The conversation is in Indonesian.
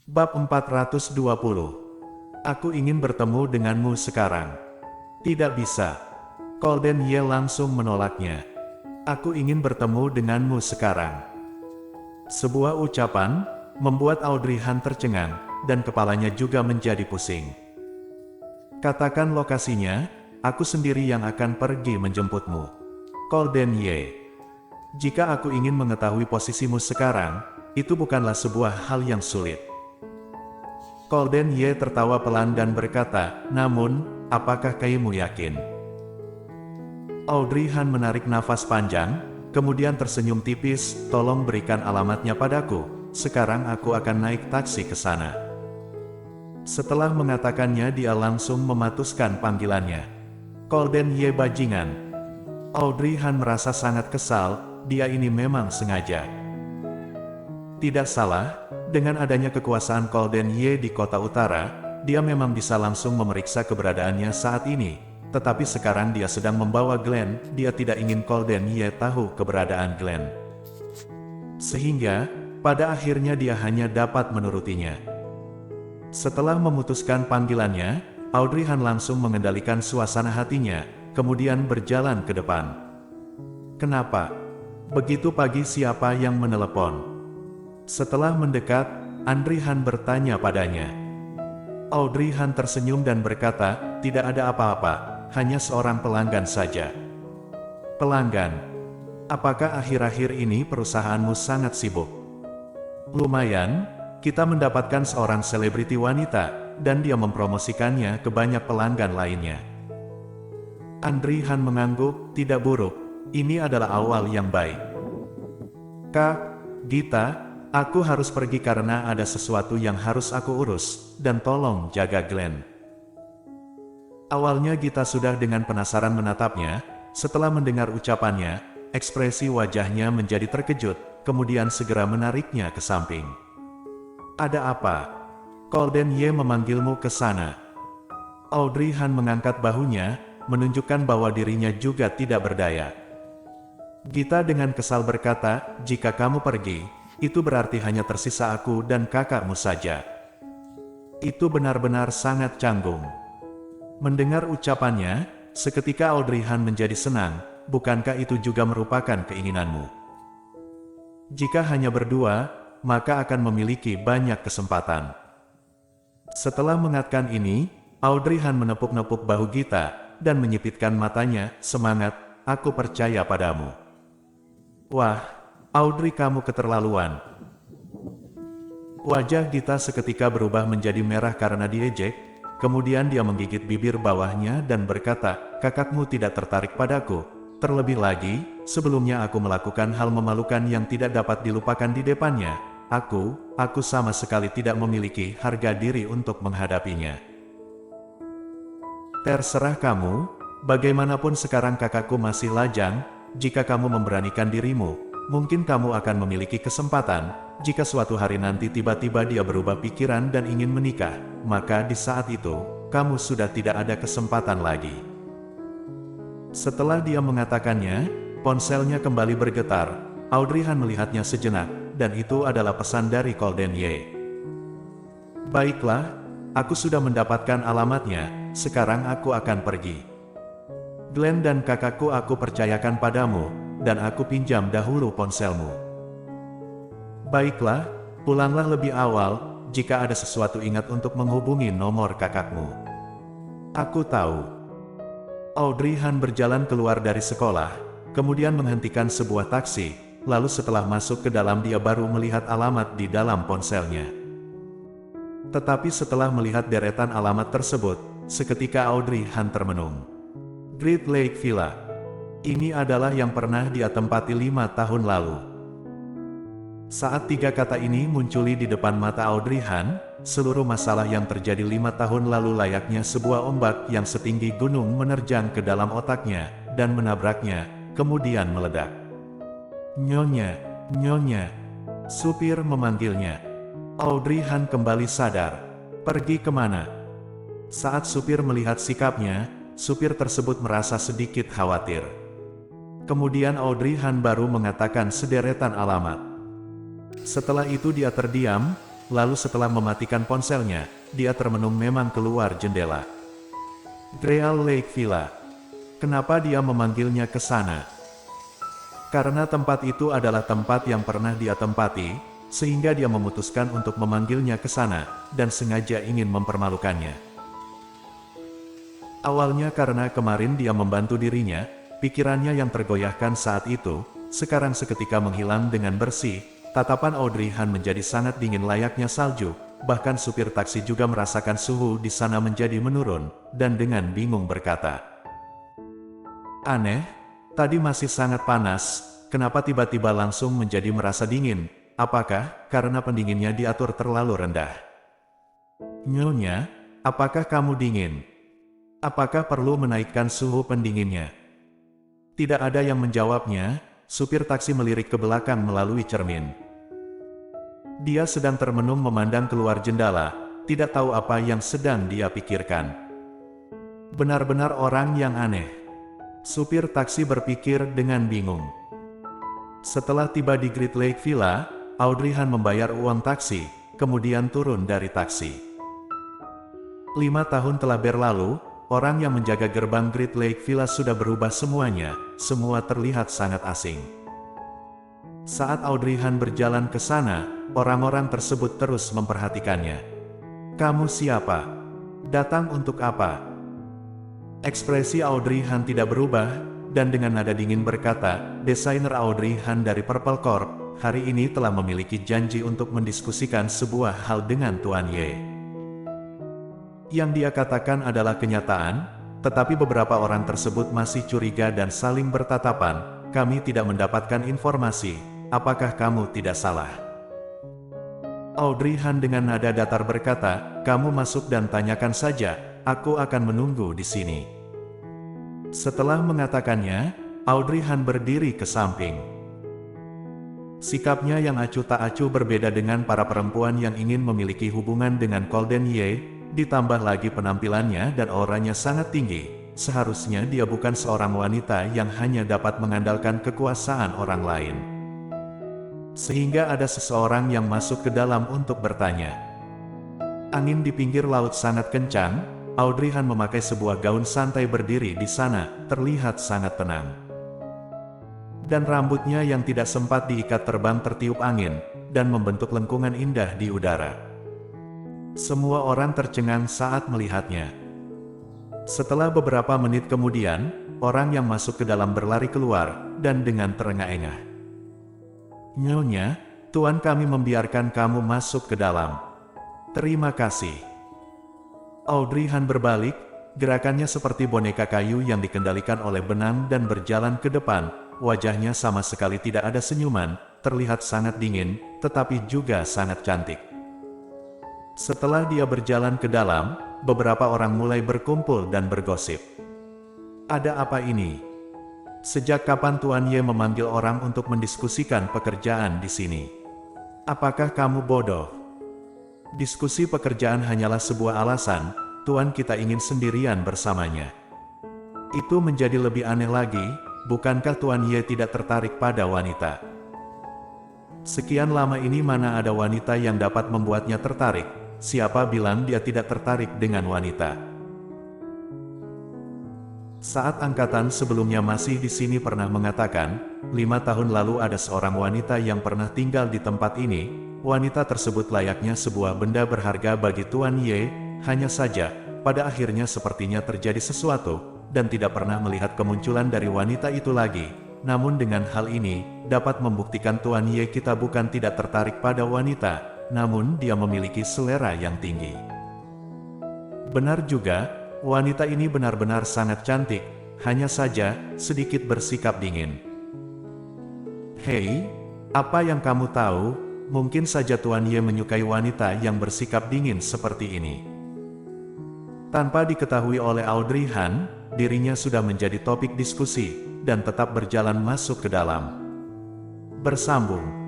Bab 420. Aku ingin bertemu denganmu sekarang. Tidak bisa. Colden Ye langsung menolaknya. Aku ingin bertemu denganmu sekarang. Sebuah ucapan membuat Audrey Han tercengang, dan kepalanya juga menjadi pusing. Katakan lokasinya, aku sendiri yang akan pergi menjemputmu. Colden Ye. Jika aku ingin mengetahui posisimu sekarang, itu bukanlah sebuah hal yang sulit. Colden Ye tertawa pelan dan berkata, namun, apakah kamu yakin? Audrey Han menarik nafas panjang, kemudian tersenyum tipis, tolong berikan alamatnya padaku, sekarang aku akan naik taksi ke sana. Setelah mengatakannya dia langsung mematuskan panggilannya. Colden Ye bajingan. Audrey Han merasa sangat kesal, dia ini memang sengaja. Tidak salah, dengan adanya kekuasaan Colden Ye di kota utara, dia memang bisa langsung memeriksa keberadaannya saat ini. Tetapi sekarang dia sedang membawa Glenn, dia tidak ingin Colden Ye tahu keberadaan Glenn. Sehingga, pada akhirnya dia hanya dapat menurutinya. Setelah memutuskan panggilannya, Audrey Han langsung mengendalikan suasana hatinya, kemudian berjalan ke depan. Kenapa? Begitu pagi siapa yang menelepon? Setelah mendekat, Audrey Han bertanya padanya. Audrey Han tersenyum dan berkata, tidak ada apa-apa, hanya seorang pelanggan saja. Pelanggan? Apakah akhir-akhir ini perusahaanmu sangat sibuk? Lumayan, kita mendapatkan seorang selebriti wanita, dan dia mempromosikannya ke banyak pelanggan lainnya. Audrey Han mengangguk, tidak buruk, ini adalah awal yang baik. Kak, Gita, aku harus pergi karena ada sesuatu yang harus aku urus, dan tolong jaga Glenn. Awalnya Gita sudah dengan penasaran menatapnya, setelah mendengar ucapannya, ekspresi wajahnya menjadi terkejut, kemudian segera menariknya ke samping. Ada apa? Colden Ye memanggilmu ke sana. Audrey Han mengangkat bahunya, menunjukkan bahwa dirinya juga tidak berdaya. Gita dengan kesal berkata, jika kamu pergi, itu berarti hanya tersisa aku dan kakakmu saja. Itu benar-benar sangat canggung. Mendengar ucapannya, seketika Audrey Han menjadi senang, bukankah itu juga merupakan keinginanmu? Jika hanya berdua, maka akan memiliki banyak kesempatan. Setelah mengatakan ini, Audrey Han menepuk-nepuk bahu Gita, dan menyipitkan matanya, semangat, aku percaya padamu. Wah, Audrey kamu keterlaluan. Wajah Gita seketika berubah menjadi merah karena diejek, kemudian dia menggigit bibir bawahnya dan berkata, kakakmu tidak tertarik padaku. Terlebih lagi, sebelumnya aku melakukan hal memalukan yang tidak dapat dilupakan di depannya. Aku sama sekali tidak memiliki harga diri untuk menghadapinya. Terserah kamu, bagaimanapun sekarang kakakku masih lajang, jika kamu memberanikan dirimu, mungkin kamu akan memiliki kesempatan, jika suatu hari nanti tiba-tiba dia berubah pikiran dan ingin menikah, maka di saat itu, kamu sudah tidak ada kesempatan lagi. Setelah dia mengatakannya, ponselnya kembali bergetar, Audrey Han melihatnya sejenak, dan itu adalah pesan dari Colden Ye. Baiklah, aku sudah mendapatkan alamatnya, sekarang aku akan pergi. Glenn dan kakakku aku percayakan padamu, dan aku pinjam dahulu ponselmu. Baiklah, pulanglah lebih awal, jika ada sesuatu ingat untuk menghubungi nomor kakakmu. Aku tahu. Audrey Han berjalan keluar dari sekolah, kemudian menghentikan sebuah taksi, lalu setelah masuk ke dalam dia baru melihat alamat di dalam ponselnya. Tetapi setelah melihat deretan alamat tersebut, seketika Audrey Han termenung. Great Lake Villa. Ini adalah yang pernah dia tempati 5 tahun lalu. Saat 3 kata ini munculi di depan mata Audrey Han, seluruh masalah yang terjadi 5 tahun lalu layaknya sebuah ombak yang setinggi gunung menerjang ke dalam otaknya, dan menabraknya, kemudian meledak. Nyonya, Nyonya. Supir memanggilnya. Audrey Han kembali sadar. Pergi kemana? Saat supir melihat sikapnya, supir tersebut merasa sedikit khawatir. Kemudian Audrey Han baru mengatakan sederetan alamat. Setelah itu dia terdiam, lalu setelah mematikan ponselnya, dia termenung memang keluar jendela. Great Lake Villa. Kenapa dia memanggilnya ke sana? Karena tempat itu adalah tempat yang pernah dia tempati, sehingga dia memutuskan untuk memanggilnya ke sana, dan sengaja ingin mempermalukannya. Awalnya karena kemarin dia membantu dirinya, pikirannya yang tergoyahkan saat itu, sekarang seketika menghilang dengan bersih. Tatapan Audrey Han menjadi sangat dingin layaknya salju, bahkan supir taksi juga merasakan suhu di sana menjadi menurun, dan dengan bingung berkata, "Aneh, tadi masih sangat panas, kenapa tiba-tiba langsung menjadi merasa dingin? Apakah karena pendinginnya diatur terlalu rendah?" "Nyonya, apakah kamu dingin? Apakah perlu menaikkan suhu pendinginnya?" Tidak ada yang menjawabnya. Supir taksi melirik ke belakang melalui cermin. Dia sedang termenung memandang keluar jendela, tidak tahu apa yang sedang dia pikirkan. Benar-benar orang yang aneh. Supir taksi berpikir dengan bingung. Setelah tiba di Great Lake Villa, Audrey Han membayar uang taksi, kemudian turun dari taksi. 5 tahun telah berlalu, orang yang menjaga gerbang Great Lake Villa sudah berubah semuanya, semua terlihat sangat asing. Saat Audrey Han berjalan ke sana, orang-orang tersebut terus memperhatikannya. "Kamu siapa? Datang untuk apa?" Ekspresi Audrey Han tidak berubah, dan dengan nada dingin berkata, "Desainer Audrey Han dari Purple Corp, hari ini telah memiliki janji untuk mendiskusikan sebuah hal dengan Tuan Ye." Yang dia katakan adalah kenyataan, tetapi beberapa orang tersebut masih curiga dan saling bertatapan. "Kami tidak mendapatkan informasi, apakah kamu tidak salah?" Audrey Han dengan nada datar berkata, "Kamu masuk dan tanyakan saja, aku akan menunggu di sini." Setelah mengatakannya, Audrey Han berdiri ke samping. Sikapnya yang acuh tak acuh berbeda dengan para perempuan yang ingin memiliki hubungan dengan Golden Ye. Ditambah lagi penampilannya dan auranya sangat tinggi, seharusnya dia bukan seorang wanita yang hanya dapat mengandalkan kekuasaan orang lain. Sehingga ada seseorang yang masuk ke dalam untuk bertanya. Angin di pinggir laut sangat kencang, Audrey Han memakai sebuah gaun santai berdiri di sana, terlihat sangat tenang. Dan rambutnya yang tidak sempat diikat terbang tertiup angin, dan membentuk lengkungan indah di udara. Semua orang tercengang saat melihatnya. Setelah beberapa menit kemudian, orang yang masuk ke dalam berlari keluar, dan dengan terengah-engah. "Nyonya, Tuan kami membiarkan kamu masuk ke dalam. Terima kasih." Audrey Han berbalik, gerakannya seperti boneka kayu yang dikendalikan oleh benang dan berjalan ke depan, wajahnya sama sekali tidak ada senyuman, terlihat sangat dingin, tetapi juga sangat cantik. Setelah dia berjalan ke dalam, beberapa orang mulai berkumpul dan bergosip. "Ada apa ini? Sejak kapan Tuan Ye memanggil orang untuk mendiskusikan pekerjaan di sini? Apakah kamu bodoh? Diskusi pekerjaan hanyalah sebuah alasan, Tuan kita ingin sendirian bersamanya." Itu menjadi lebih aneh lagi, bukankah Tuan Ye tidak tertarik pada wanita? Sekian lama ini mana ada wanita yang dapat membuatnya tertarik? Siapa bilang dia tidak tertarik dengan wanita? Saat angkatan sebelumnya masih di sini pernah mengatakan, 5 tahun lalu ada seorang wanita yang pernah tinggal di tempat ini. Wanita tersebut layaknya sebuah benda berharga bagi Tuan Ye, hanya saja, pada akhirnya sepertinya terjadi sesuatu, dan tidak pernah melihat kemunculan dari wanita itu lagi. Namun dengan hal ini, dapat membuktikan Tuan Ye kita bukan tidak tertarik pada wanita, namun dia memiliki selera yang tinggi. Benar juga, wanita ini benar-benar sangat cantik, hanya saja, sedikit bersikap dingin. "Hei, apa yang kamu tahu? Mungkin saja Tuan Ye menyukai wanita yang bersikap dingin seperti ini." Tanpa diketahui oleh Audrey Han, dirinya sudah menjadi topik diskusi, dan tetap berjalan masuk ke dalam. Bersambung.